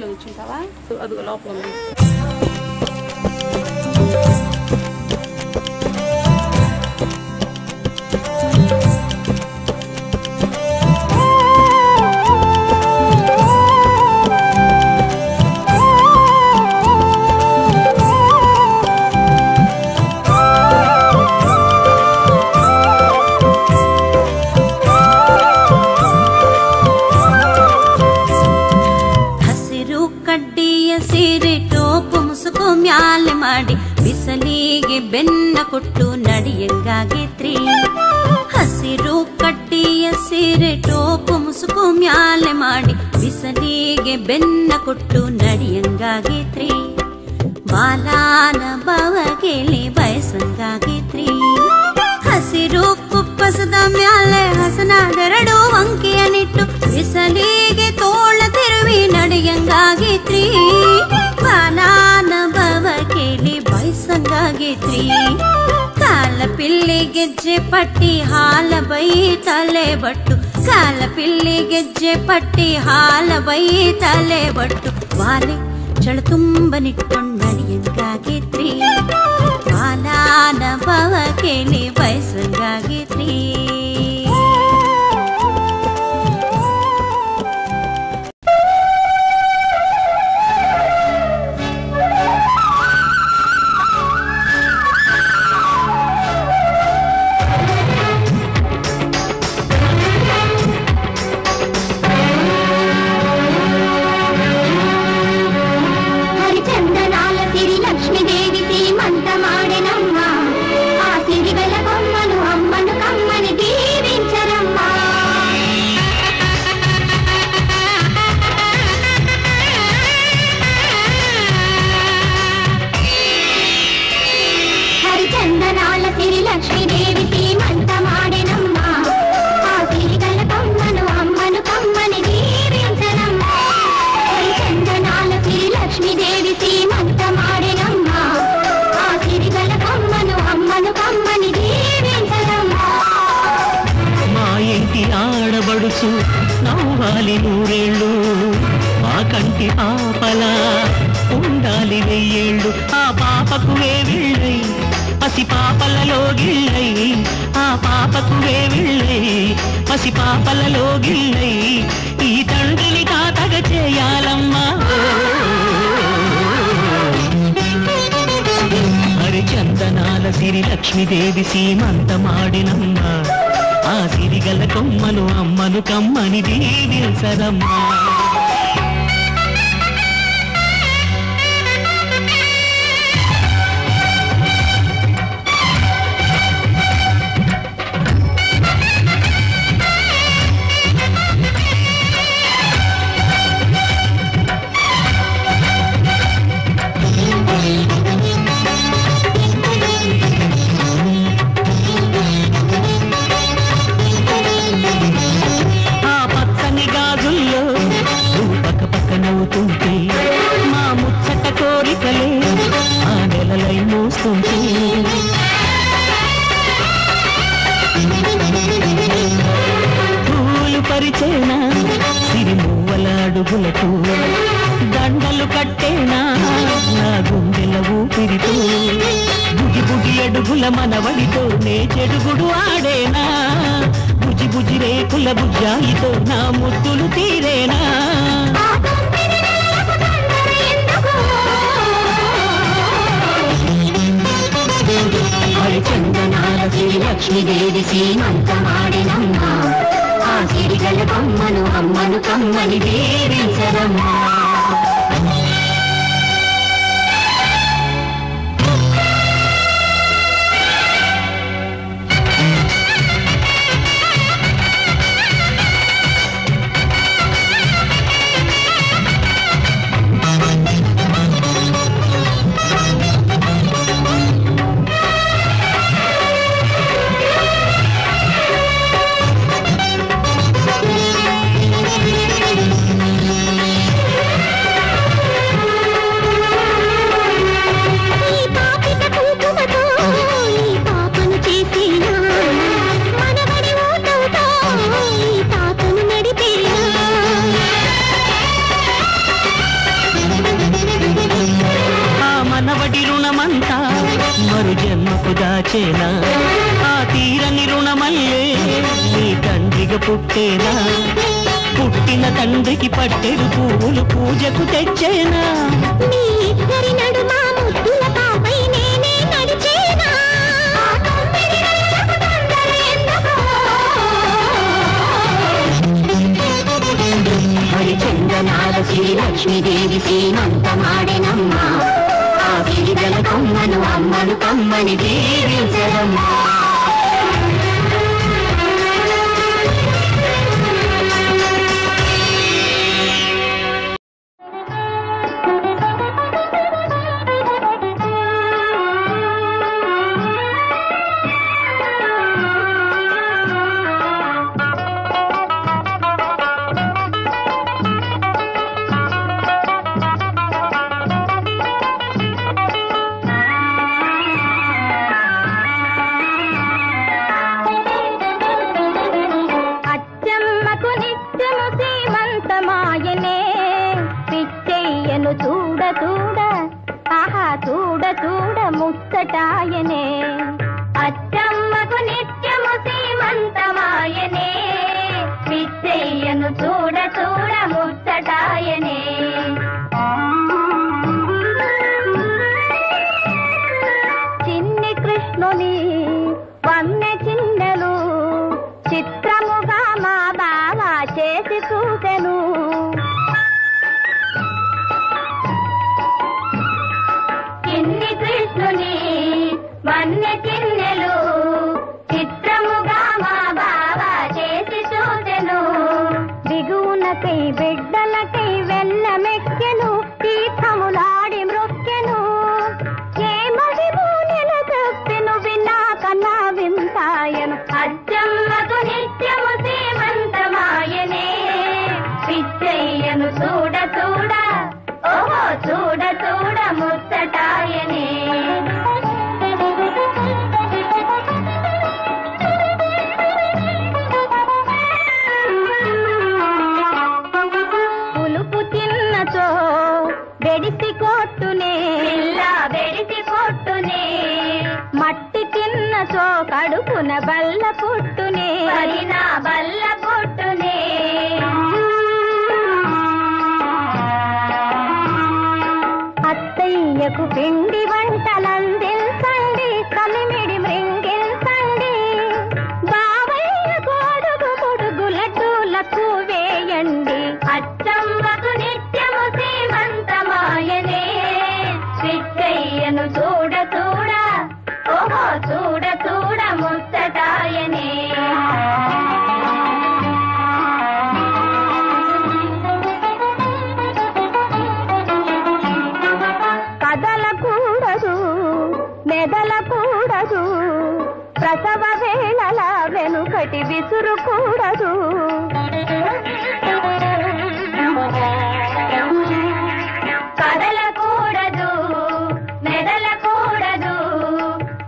కూర్చుంటావా? అది లోపల ఉంది. ಬಿಸಲಿಗೆ ಬೆನ್ನ ಕೊಟ್ಟು ನಡೆಯಂಗಾಗಿತ್ರಿ ಹಸಿರು ಕಡ್ಡಿಯ ಸೀರೆ ಟೋಪು ಮುಸುಕು ಮ್ಯಾಲೆ ಮಾಡಿ ಬಿಸಲಿಗೆ ಬೆನ್ನ ಕೊಟ್ಟು ನಡೆಯಂಗಾಗಿತ್ರಿ ಬಾಲಾನ ಬಾವಗೆಲಿ ಬಯಸಂಗಾಗಿತ್ರಿ ಹಸಿರು ಕುಪ್ಪಸದ ಮ್ಯಾಲೆ ಹಸನಾದೆರಡು ಅಂಕಿಯನ್ನಿಟ್ಟು ಬಿಸಲಿಗೆ ತೋಳ ತಿರುವಿ ನಡೆಯಂಗಾಗಿತ್ರಿ ಬಾಲಾನ ಬಾವಗೆಲಿ ಬಯಸಂಗಾಗಿತ್ರಿ ಕಾಲ ಪಿಲ್ಲಿ ಗೆಜ್ಜೆ ಪಟ್ಟಿ ಹಾಲ ಬೈ ತಲೆ ಬಟ್ಟು ಕಾಲ ಪಿಲ್ಲಿ ಗೆಜ್ಜೆ ಪಟ್ಟಿ ಹಾಲ ಬೈ ತಲೆ ಬಟ್ಟು ವಾಲೆ ಚಳ ತುಂಬ ನಿಟ್ಕೊಂಡು ನಡೆಯಂಗಾಗಿತ್ರಿ ಬಾಲಾನ ಬಾವಗೆಲಿ ಬಯಸಂಗಾಗಿತ್ರಿ నవ్వాలి నూరేళ్ళు మా కంటి పాపల ఉండాలి వెయ్యేళ్ళు ఆ పాపకు వేవిళ్ళై పసి పాపలలో గిళ్ళై ఆ పాపకు వేవిళ్ళై పసి పాపలలో గిళ్ళై ఈ తండ్రిని తాతగా చేయాలమ్మా హరిచందనాల సిరి లక్ష్మీదేవి సీమంతమాడినమ్మా ఆ సిరిగల కొమ్మను అమ్మను కమ్మని దీవించరమ్మా మా ముచ్చట కోరికలే ఆ నెలలై మోస్తుంటే పూలు పరిచేనా సిరిమూవల అడుగులకు దండలు కట్టేనా నా గుండెల ఊపిరితో బుగి బుగి అడుగుల మనవడితో నే చెడుగుడు ఆడేనా బుజి బుజి రేకుల బుజ్జాయితో నా ముద్దులు తీరేనా హరిచందనాల సిరి లక్ష్మీదేవి సీమంతమాడినమ్మా ఆ సిరిగల బొమ్మను అమ్మను కమ్మని దీవించరమ్మా రుణమంతా మరు జన్మకు దాచేనా ఆ తీరని రుణమల్లే నీ తండ్రిగా పుట్టేనా పుట్టిన తండ్రికి పట్టెడు పువ్వులు పూజకు తెచ్చేనా మీ ఇద్దరి నడుమ ముద్దుల పాపై నేనే నడిచేనా హరిచందనాల శ్రీ లక్ష్మీదేవి శ్రీమంతమాడెనమ్మా ఆ గిరిగల కొమ్మను అమ్మను కమ్మని దీవించరమ్మా ముచ్చటాయనే అచ్చమ్మకు నిత్యము సీమంతమాయనే పిచ్చయ్యను చూడ చూడ ముచ్చటాయనే చిన్ని కృష్ణుని వన్నె చిన్నెలు చిత్రముగా మా బావ చేసి చూసెను కృష్ణుని వన్నె చిన్నెలు చిత్రముగా మా బావ చేసి చూసెను దిగువునకై బిడ్డలకై వెళ్ళమెక్కెను తీర్థములాడి మృక్కెను ఏ మహిమూనెల చెప్పెను విన్నా కన్నా వింతాయను అచ్చమ్మకు నిత్యము సీమంతమాయనే పిచ్చయ్యను చూడ చూడ ఓహో చూడ చూడ ముచ్చటాయనే పులుపు తిన్నచో బెడిసి కొట్టునే బెడిసి కొట్టునే మట్టి తిన్నచో కడుపున బల్ల పుట్టునే బల్ల పుట్టునే అత్తయ్యకు పిండి వంటలందించండి కలిమిడి మృంగిల్చండి బావయ్యకు అడుగు పొడుగు లడ్డూలకు వేయండి అచ్చమ్మకు నిత్యము సీమంతమాయనే పిచ్చయ్యను చూడ చూడ ఓహో చూడ చూడ ముచ్చటాయనే కదలకూడదు మెదలకూడదు ప్రసవ వేళల వెనుకటి విసురుకూడదు కదలకూడదు మెదలకూడదు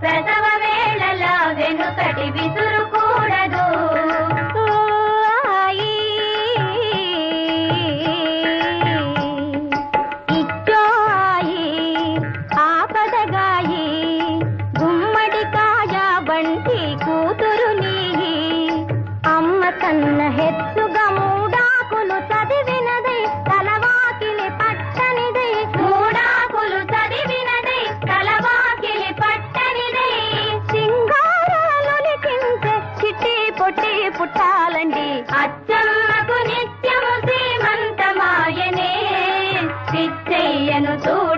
ప్రసవ వేళల వెనుకటి విసురుకూడదు కన్న హెచ్చుగా మూడాకులు చదివినదై తలవాకిలి పట్టనిదై మూడాకులు చదివినదై తలవాకిలి పట్టనిదై సింగారాలొలికించే చిట్టి పొట్టి పుట్టాలండి అచ్చమ్మకు నిత్యము సీమంతమాయనే పిచ్చయ్యను చూడ